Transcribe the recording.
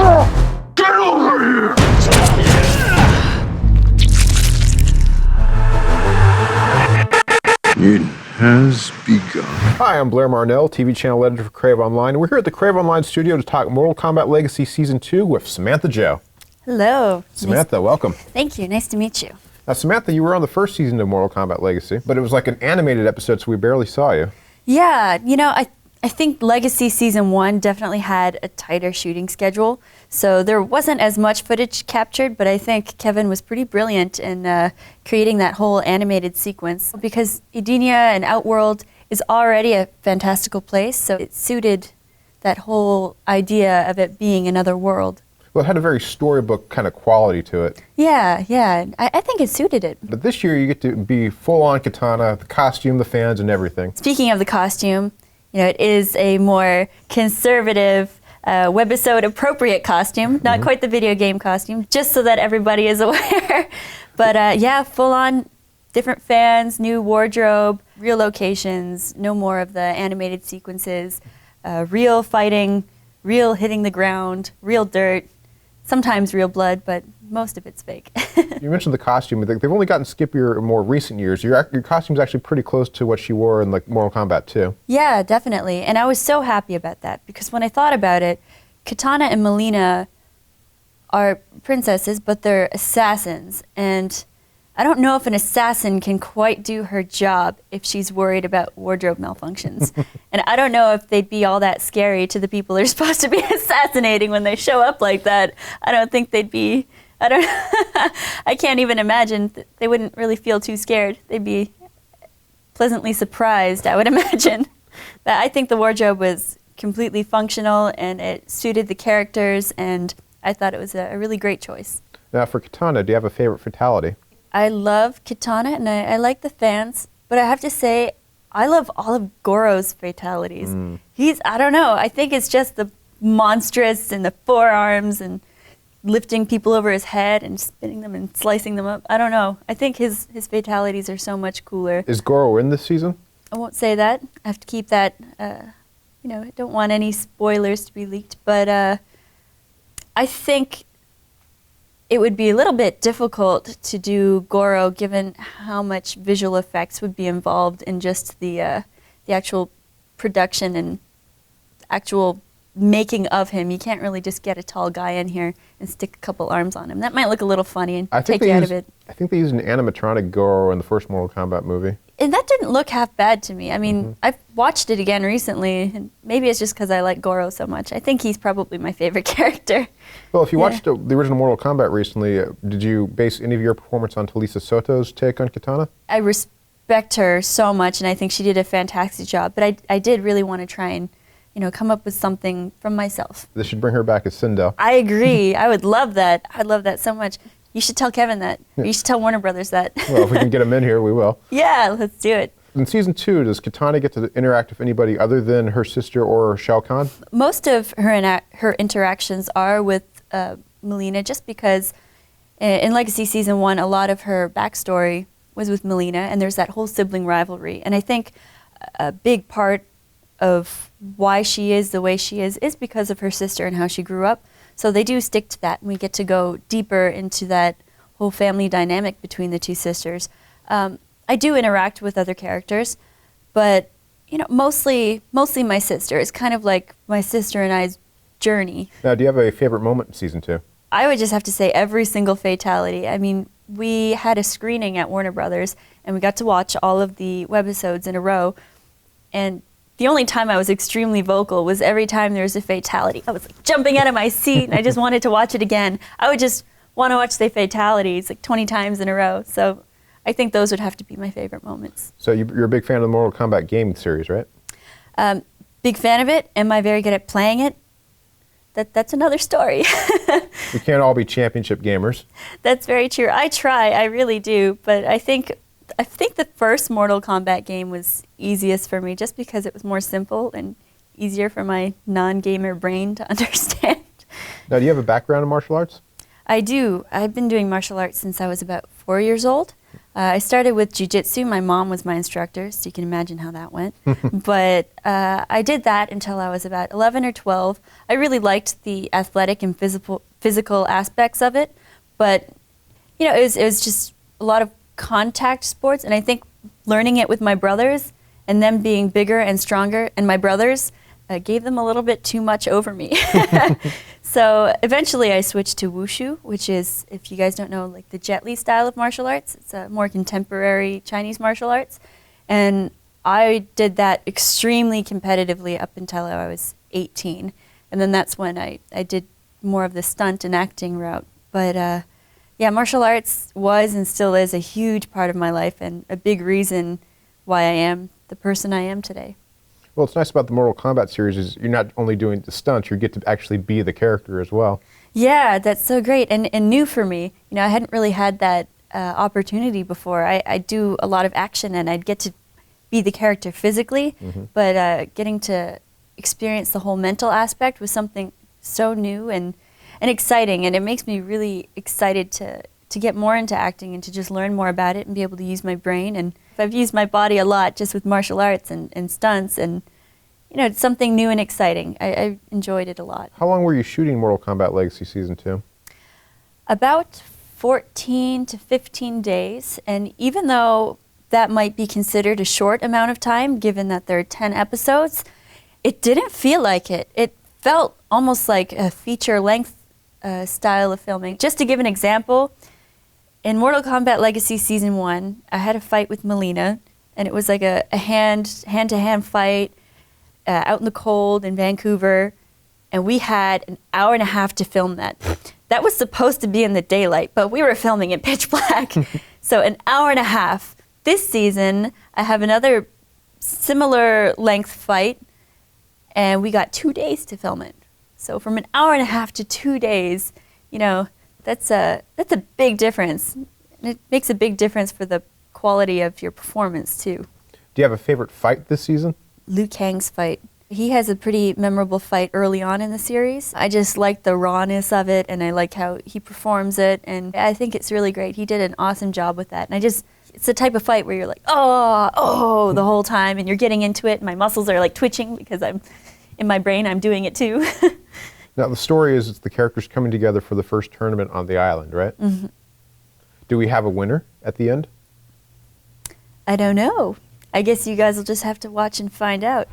Get over here! It has begun. Hi, I'm Blair Marnell, TV channel editor for CraveOnline. We're here at the CraveOnline Studio to talk Mortal Kombat Legacy Season 2 with Samantha Jo. Hello. Samantha, welcome. Thank you. Nice to meet you. Now, Samantha, you were on the first season of Mortal Kombat Legacy, but it was like an animated episode, so we barely saw you. Yeah, you know, I think Legacy Season 1 definitely had a tighter shooting schedule, so there wasn't as much footage captured, but I think Kevin was pretty brilliant in creating that whole animated sequence, because Edenia and Outworld is already a fantastical place, so it suited that whole idea of it being another world. Well, it had a very storybook kind of quality to it. Yeah, I think it suited it. But this year you get to be full-on Katana, the costume, the fans, and everything. Speaking of the costume, you know, it is a more conservative, webisode appropriate costume, not quite the video game costume, just so that everybody is aware. But yeah, full on different fans, new wardrobe, real locations, no more of the animated sequences, real fighting, real hitting the ground, real dirt, sometimes real blood, but most of it's fake. You mentioned the costume. They've only gotten skippier in more recent years. Your costume's actually pretty close to what she wore in like Mortal Kombat 2. Yeah, definitely. And I was so happy about that because when I thought about it, Katana and Mileena are princesses, but they're assassins. And I don't know if an assassin can quite do her job if she's worried about wardrobe malfunctions. And I don't know if they'd be all that scary to the people they're supposed to be assassinating when they show up like that. I don't think they'd be, I can't even imagine. They wouldn't really feel too scared. They'd be pleasantly surprised, I would imagine. But I think the wardrobe was completely functional and it suited the characters, and I thought it was a really great choice. Now for Katana, do you have a favorite fatality? I love Kitana and I like the fans, but I have to say, I love all of Goro's fatalities. I don't know, I think it's just the monstrous and the forearms and lifting people over his head and spinning them and slicing them up. I don't know, I think his fatalities are so much cooler. Is Goro in this season? I won't say that. I have to keep that, you know, I don't want any spoilers to be leaked, but I think it would be a little bit difficult to do Goro given how much visual effects would be involved in just the actual production and actual making of him. You can't really just get a tall guy in here and stick a couple arms on him. That might look a little funny and take you out of it. I think they used an animatronic Goro in the first Mortal Kombat movie. And that didn't look half bad to me. I mean, I've watched it again recently, and maybe it's just because I like Goro so much. I think he's probably my favorite character. Well, if you watched the original Mortal Kombat recently, did you base any of your performance on Talisa Soto's take on Katana? I respect her so much, and I think she did a fantastic job. But I did really want to try and, you know, come up with something from myself. They should bring her back as Sindel. I agree. I would love that. I'd love that so much. You should tell Kevin that. You should tell Warner Brothers that. Well, if we can get him in here, we will. Yeah, let's do it. In Season 2, does Katana get to interact with anybody other than her sister or Shao Kahn? Most of her interactions are with Mileena, just because in Legacy Season 1, a lot of her backstory was with Mileena, and there's that whole sibling rivalry. And I think a big part of why she is the way she is because of her sister and how she grew up. So they do stick to that, and we get to go deeper into that whole family dynamic between the two sisters. I do interact with other characters, but you know, mostly my sister. It's kind of like my sister and I's journey. Now, do you have a favorite moment in Season 2? I would just have to say every single fatality. I mean, we had a screening at Warner Brothers, and we got to watch all of the webisodes in a row, and the only time I was extremely vocal was every time there was a fatality. I was like jumping out of my seat, and I just wanted to watch it again. I would just want to watch the fatalities like 20 times in a row. So I think those would have to be my favorite moments. So you're a big fan of the Mortal Kombat game series, right? Big fan of it. Am I very good at playing it? That's another story. We can't all be championship gamers. That's very true. I try, I really do, but I think the first Mortal Kombat game was easiest for me just because it was more simple and easier for my non-gamer brain to understand. Now, do you have a background in martial arts? I do. I've been doing martial arts since I was about 4 years old. I started with jiu-jitsu. My mom was my instructor, so you can imagine how that went. But I did that until I was about 11 or 12. I really liked the athletic and physical aspects of it, but you know, it was just a lot of contact sports, and I think learning it with my brothers and them being bigger and stronger, and my brothers gave them a little bit too much over me. So eventually I switched to wushu, which is, if you guys don't know, like the Jet Li style of martial arts. It's a more contemporary Chinese martial arts. And I did that extremely competitively up until I was 18. And then that's when I did more of the stunt and acting route. But yeah, martial arts was and still is a huge part of my life and a big reason why I am the person I am today. Well, what's nice about the Mortal Kombat series is you're not only doing the stunts, you get to actually be the character as well. Yeah, that's so great and new for me. You know, I hadn't really had that opportunity before. I do a lot of action and I'd get to be the character physically, but getting to experience the whole mental aspect was something so new and exciting, and it makes me really excited to get more into acting and to just learn more about it and be able to use my brain. And I've used my body a lot just with martial arts and stunts, and you know, it's something new and exciting. I enjoyed it a lot. How long were you shooting Mortal Kombat Legacy Season 2? About 14 to 15 days, and even though that might be considered a short amount of time, given that there are 10 episodes, it didn't feel like it. It felt almost like a feature-length style of filming. Just to give an example, in Mortal Kombat Legacy Season 1, I had a fight with Mileena, and it was like a hand-to-hand fight out in the cold in Vancouver, and we had an hour and a half to film that. That was supposed to be in the daylight, but we were filming in pitch black. So an hour and a half. This season, I have another similar length fight, and we got 2 days to film it. So from an hour and a half to 2 days, you know, that's a big difference. And it makes a big difference for the quality of your performance too. Do you have a favorite fight this season? Liu Kang's fight. He has a pretty memorable fight early on in the series. I just like the rawness of it, and I like how he performs it, and I think it's really great. He did an awesome job with that. And it's the type of fight where you're like, oh, the whole time, and you're getting into it, and my muscles are like twitching because in my brain I'm doing it too. Now, the story is it's the characters coming together for the first tournament on the island, right? Mm-hmm. Do we have a winner at the end? I don't know. I guess you guys will just have to watch and find out.